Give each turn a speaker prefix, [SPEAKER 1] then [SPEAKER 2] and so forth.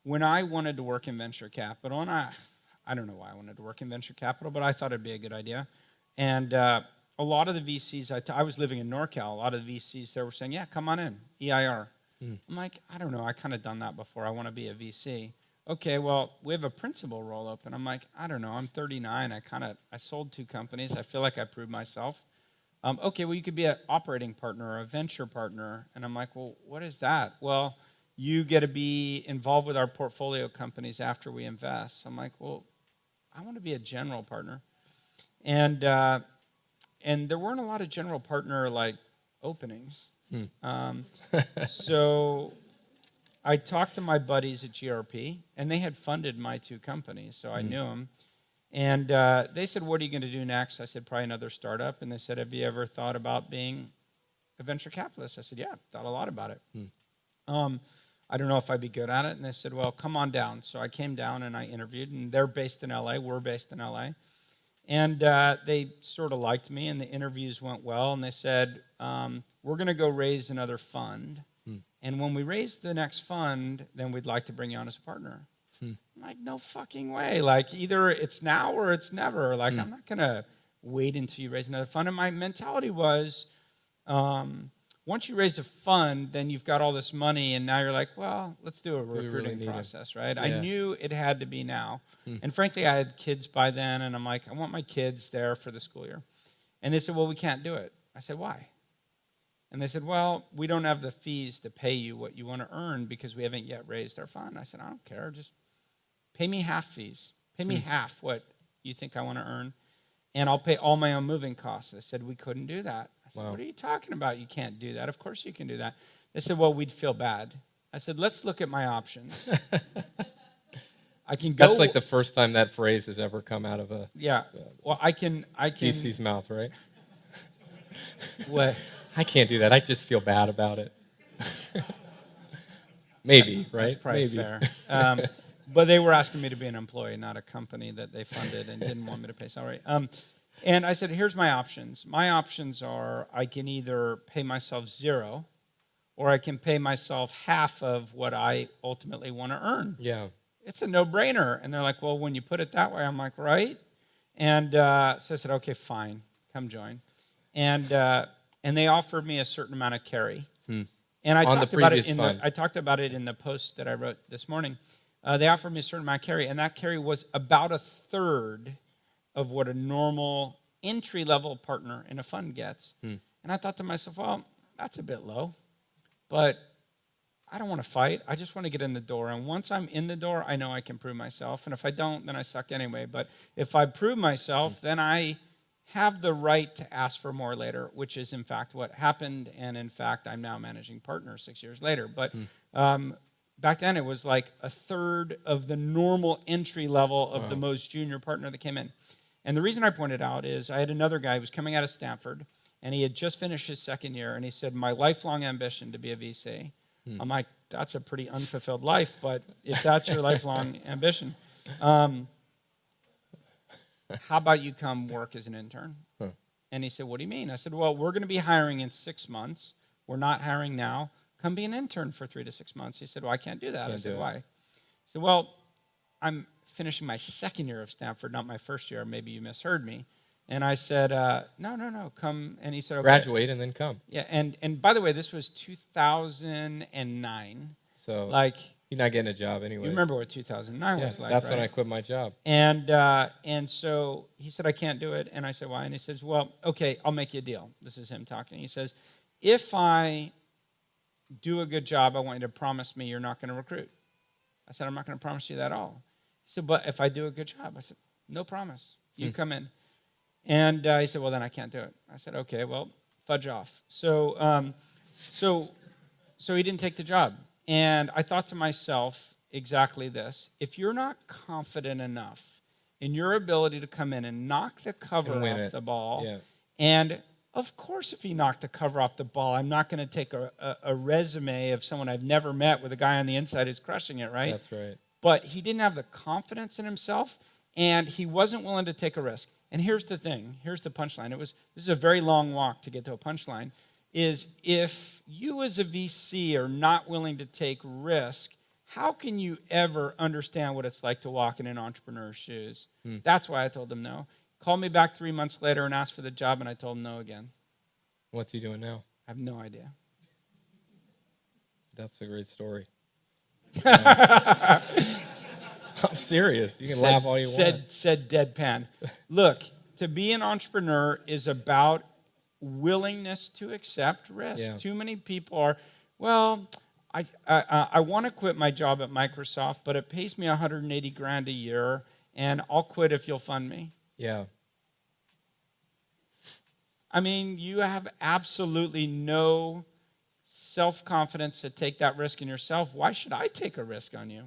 [SPEAKER 1] when I wanted to work in venture capital, and I don't know why I wanted to work in venture capital, but I thought it'd be a good idea. And a lot of the VCs, I was living in NorCal, a lot of the VCs there were saying, yeah, come on in, EIR. I'm like, I don't know, I kind of done that before. I want to be a VC. Okay, well, we have a principal role open. I'm like, I don't know, I'm 39. I sold 2 companies. I feel like I proved myself. Okay, well, you could be an operating partner or a venture partner. And I'm like, well, what is that? Well, you get to be involved with our portfolio companies after we invest. I'm like, well, I want to be a general partner. And there weren't a lot of general partner like openings. So I talked to my buddies at GRP, and they had funded my 2 companies, so I knew them. And they said, what are you going to do next? I said, probably another startup. And they said, have you ever thought about being a venture capitalist? I said, yeah, I've thought a lot about it. I don't know if I'd be good at it. And they said, well, come on down. So I came down and I interviewed, and they're based in LA. We're based in LA. And they sort of liked me, and the interviews went well. And they said, we're going to go raise another fund. And when we raise the next fund, then we'd like to bring you on as a partner. I'm like, no fucking way. Like, either it's now or it's never. Like, I'm not going to wait until you raise another fund. And my mentality was, once you raise a fund, then you've got all this money, and now you're like, well, let's do a recruiting process, right? Yeah. I knew it had to be now. And frankly, I had kids by then, and I'm like, I want my kids there for the school year. And they said, well, we can't do it. I said, why? And they said, well, we don't have the fees to pay you what you want to earn because we haven't yet raised our fund. I said, I don't care. Just pay me half fees. Pay me half what you think I want to earn, and I'll pay all my own moving costs. They said, we couldn't do that. I said, what are you talking about? You can't do that. Of course you can do that. They said, well, we'd feel bad. I said, let's look at my options. I can go.
[SPEAKER 2] That's like the first time that phrase has ever come out of a
[SPEAKER 1] Well, I can
[SPEAKER 2] VC's mouth, right?
[SPEAKER 1] What?
[SPEAKER 2] I can't do that. I just feel bad about it. Maybe, right?
[SPEAKER 1] That's probably
[SPEAKER 2] Maybe.
[SPEAKER 1] fair. But they were asking me to be an employee, not a company that they funded and didn't want me to pay salary. And I said, here's my options. My options are I can either pay myself 0 or I can pay myself half of what I ultimately want to earn.
[SPEAKER 2] Yeah.
[SPEAKER 1] It's a no-brainer. And they're like, well, when you put it that way, I'm like, right? And so I said, okay, fine, come join. And they offered me a certain amount of carry. And I talked about it in the post that I wrote this morning. They offered me a certain amount of carry, and that carry was about 1/3 of what a normal entry-level partner in a fund gets. And I thought to myself, well, that's a bit low, but I don't want to fight. I just want to get in the door. And once I'm in the door, I know I can prove myself. And if I don't, then I suck anyway. But if I prove myself, then I have the right to ask for more later, which is, in fact, what happened. And, in fact, I'm now managing partner 6 years later. But back then, it was like 1/3 of the normal entry level of the most junior partner that came in. And the reason I pointed out is I had another guy who was coming out of Stanford, and he had just finished his 2nd year, and he said, my lifelong ambition to be a VC. I'm like, that's a pretty unfulfilled life, but if that's your lifelong ambition, how about you come work as an intern? And he said, what do you mean? I said, well, we're going to be hiring in 6 months. We're not hiring now. Come be an intern for 3 to 6 months. He said, well, I can't do that. I said, why? He said, well, I'm finishing my 2nd year of Stanford, not my 1st year. Maybe you misheard me. And I said, no, come. And he said, okay.
[SPEAKER 2] Graduate and then come.
[SPEAKER 1] Yeah, and by the way, this was 2009.
[SPEAKER 2] So
[SPEAKER 1] like
[SPEAKER 2] you're not getting a job anyway.
[SPEAKER 1] You remember what 2009 was like,
[SPEAKER 2] that's
[SPEAKER 1] right?
[SPEAKER 2] when I quit my job.
[SPEAKER 1] And so he said, I can't do it. And I said, why? And he says, well, okay, I'll make you a deal. This is him talking. He says, if I do a good job, I want you to promise me you're not going to recruit. I said, I'm not going to promise you that at all. He said, but if I do a good job, I said, no promise. You come in. And he said, well, then I can't do it. I said, okay, well, fudge off. So he didn't take the job. And I thought to myself exactly this. If you're not confident enough in your ability to come in and knock the cover off the ball, and of course if he knocked the cover off the ball, I'm not going to take a resume of someone I've never met with a guy on the inside who's crushing it, right?
[SPEAKER 2] That's right.
[SPEAKER 1] But he didn't have the confidence in himself, and he wasn't willing to take a risk. And here's the thing. Here's the punchline. This is a very long walk to get to a punchline, is if you as a VC are not willing to take risk, how can you ever understand what it's like to walk in an entrepreneur's shoes? That's why I told him no. Called me back 3 months later and asked for the job, and I told him no again.
[SPEAKER 2] What's he doing now?
[SPEAKER 1] I have no idea.
[SPEAKER 2] That's a great story. I'm serious. You can laugh all you want.
[SPEAKER 1] Said deadpan. Look, to be an entrepreneur is about willingness to accept risk.
[SPEAKER 2] Yeah.
[SPEAKER 1] Too many people are, well, I want to quit my job at Microsoft, but it pays me $180,000 a year, and I'll quit if you'll fund me.
[SPEAKER 2] Yeah.
[SPEAKER 1] I mean, you have absolutely no self-confidence to take that risk in yourself. Why should I take a risk on you?